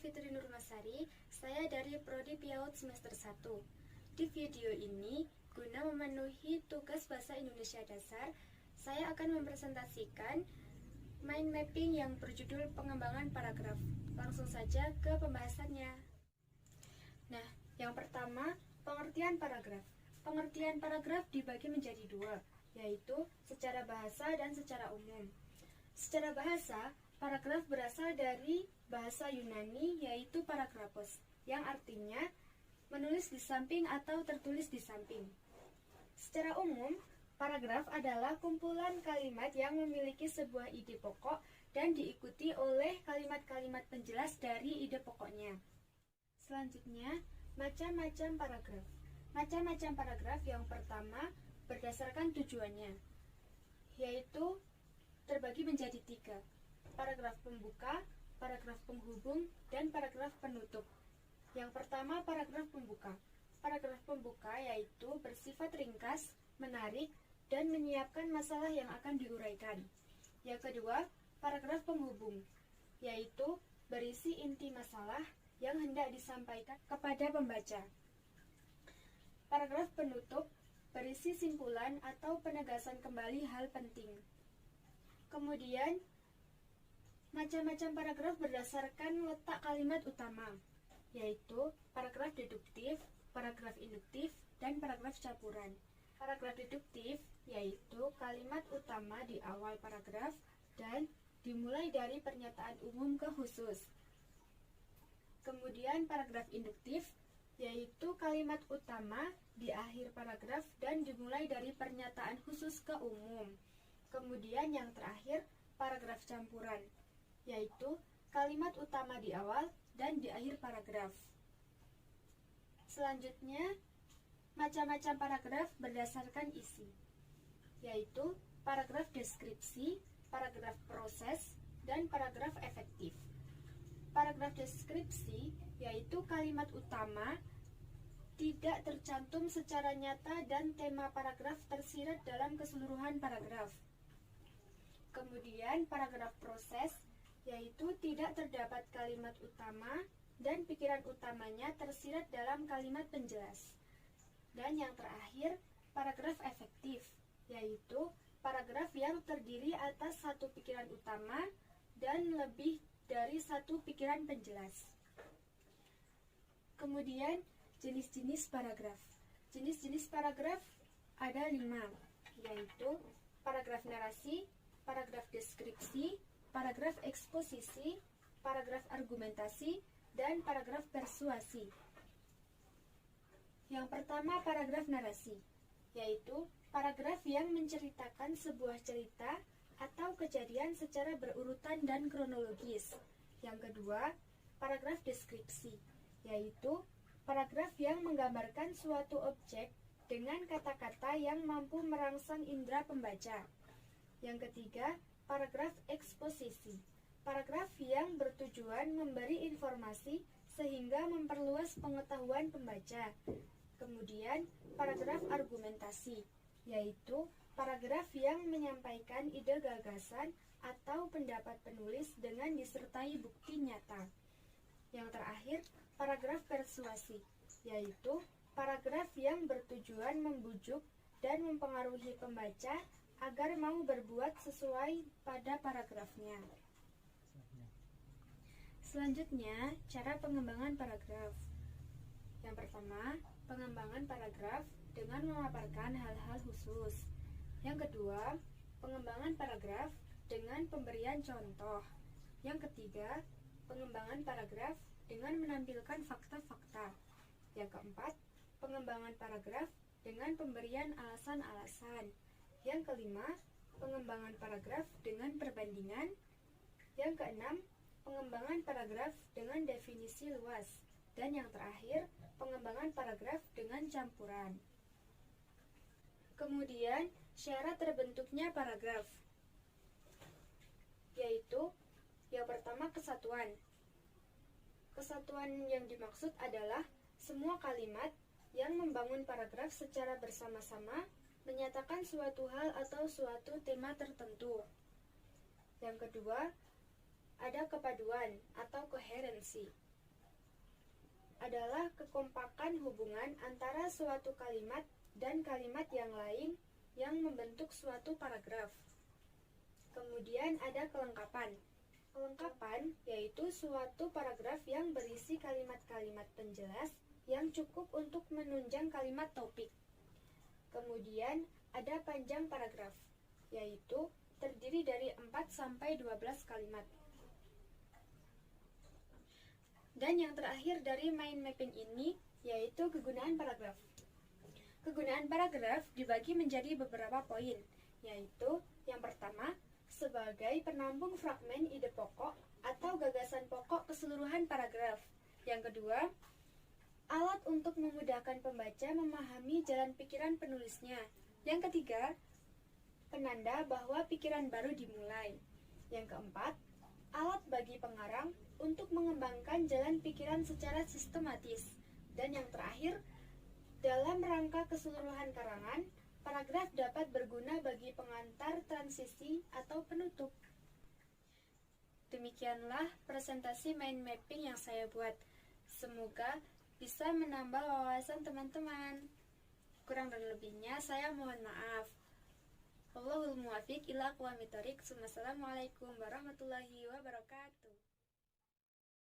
Fitri Nurmasari, saya dari Prodi PIAUD semester 1. Di video ini, guna memenuhi tugas Bahasa Indonesia Dasar, saya akan mempresentasikan mind mapping yang berjudul pengembangan paragraf. Langsung saja ke pembahasannya. Nah, yang pertama, pengertian paragraf. Pengertian paragraf dibagi menjadi dua, yaitu secara bahasa dan secara umum. Secara bahasa, paragraf berasal dari bahasa Yunani, yaitu paragrafos, yang artinya menulis di samping atau tertulis di samping. Secara umum, paragraf adalah kumpulan kalimat yang memiliki sebuah ide pokok dan diikuti oleh kalimat-kalimat penjelas dari ide pokoknya. Selanjutnya, macam-macam paragraf. Macam-macam paragraf yang pertama berdasarkan tujuannya, yaitu terbagi menjadi 3. Paragraf pembuka, paragraf penghubung, dan paragraf penutup. Yang pertama, paragraf pembuka. Paragraf pembuka yaitu bersifat ringkas, menarik, dan menyiapkan masalah yang akan diuraikan. Yang kedua, paragraf penghubung, yaitu berisi inti masalah yang hendak disampaikan kepada pembaca. Paragraf penutup berisi simpulan atau penegasan kembali hal penting. Kemudian, macam-macam paragraf berdasarkan letak kalimat utama, yaitu paragraf deduktif, paragraf induktif, dan paragraf campuran. Paragraf deduktif yaitu kalimat utama di awal paragraf dan dimulai dari pernyataan umum ke khusus. Kemudian paragraf induktif yaitu kalimat utama di akhir paragraf dan dimulai dari pernyataan khusus ke umum. Kemudian yang terakhir, paragraf campuran, yaitu kalimat utama di awal dan di akhir paragraf. Selanjutnya, macam-macam paragraf berdasarkan isi, yaitu paragraf deskripsi, paragraf proses, dan paragraf efektif. Paragraf deskripsi yaitu kalimat utama tidak tercantum secara nyata dan tema paragraf tersirat dalam keseluruhan paragraf. Kemudian paragraf proses yaitu tidak terdapat kalimat utama dan pikiran utamanya tersirat dalam kalimat penjelas. Dan yang terakhir, paragraf efektif, yaitu paragraf yang terdiri atas satu pikiran utama dan lebih dari satu pikiran penjelas. Kemudian, jenis-jenis paragraf. Jenis-jenis paragraf ada 5, yaitu paragraf narasi, paragraf deskripsi, paragraf eksposisi, paragraf argumentasi, dan paragraf persuasi. Yang pertama, paragraf narasi, yaitu paragraf yang menceritakan sebuah cerita atau kejadian secara berurutan dan kronologis. Yang kedua, paragraf deskripsi, yaitu paragraf yang menggambarkan suatu objek dengan kata-kata yang mampu merangsang indera pembaca. Yang ketiga, paragraf eksposisi, paragraf yang bertujuan memberi informasi sehingga memperluas pengetahuan pembaca. Kemudian, paragraf argumentasi, yaitu paragraf yang menyampaikan ide gagasan atau pendapat penulis dengan disertai bukti nyata. Yang terakhir, paragraf persuasi, yaitu paragraf yang bertujuan membujuk dan mempengaruhi pembaca agar mau berbuat sesuai pada paragrafnya. Selanjutnya, cara pengembangan paragraf. Yang pertama, pengembangan paragraf dengan memaparkan hal-hal khusus. Yang kedua, pengembangan paragraf dengan pemberian contoh. Yang ketiga, pengembangan paragraf dengan menampilkan fakta-fakta. Yang keempat, pengembangan paragraf dengan pemberian alasan-alasan. Yang kelima, pengembangan paragraf dengan perbandingan. Yang keenam, pengembangan paragraf dengan definisi luas. Dan yang terakhir, pengembangan paragraf dengan campuran. Kemudian, syarat terbentuknya paragraf, yaitu yang pertama kesatuan. Kesatuan yang dimaksud adalah semua kalimat yang membangun paragraf secara bersama-sama menyatakan suatu hal atau suatu tema tertentu. Yang kedua, ada kepaduan atau koherensi, adalah kekompakan hubungan antara suatu kalimat dan kalimat yang lain yang membentuk suatu paragraf. Kemudian ada kelengkapan. Kelengkapan yaitu suatu paragraf yang berisi kalimat-kalimat penjelas yang cukup untuk menunjang kalimat topik. Kemudian ada panjang paragraf, yaitu terdiri dari 4-12 kalimat. Dan yang terakhir dari mind mapping ini yaitu kegunaan paragraf. Kegunaan paragraf dibagi menjadi beberapa poin, yaitu yang pertama, sebagai penampung fragmen ide pokok atau gagasan pokok keseluruhan paragraf. Yang kedua, alat untuk memudahkan pembaca memahami jalan pikiran penulisnya. Yang ketiga, penanda bahwa pikiran baru dimulai. Yang keempat, alat bagi pengarang untuk mengembangkan jalan pikiran secara sistematis. Dan yang terakhir, dalam rangka keseluruhan karangan, paragraf dapat berguna bagi pengantar transisi atau penutup. Demikianlah presentasi mind mapping yang saya buat. Semoga bisa menambah wawasan teman-teman. Kurang dan lebihnya saya mohon maaf. Wallahul muwaffiq ila aqwamit thoriq. Wassalamualaikum warahmatullahi wabarakatuh.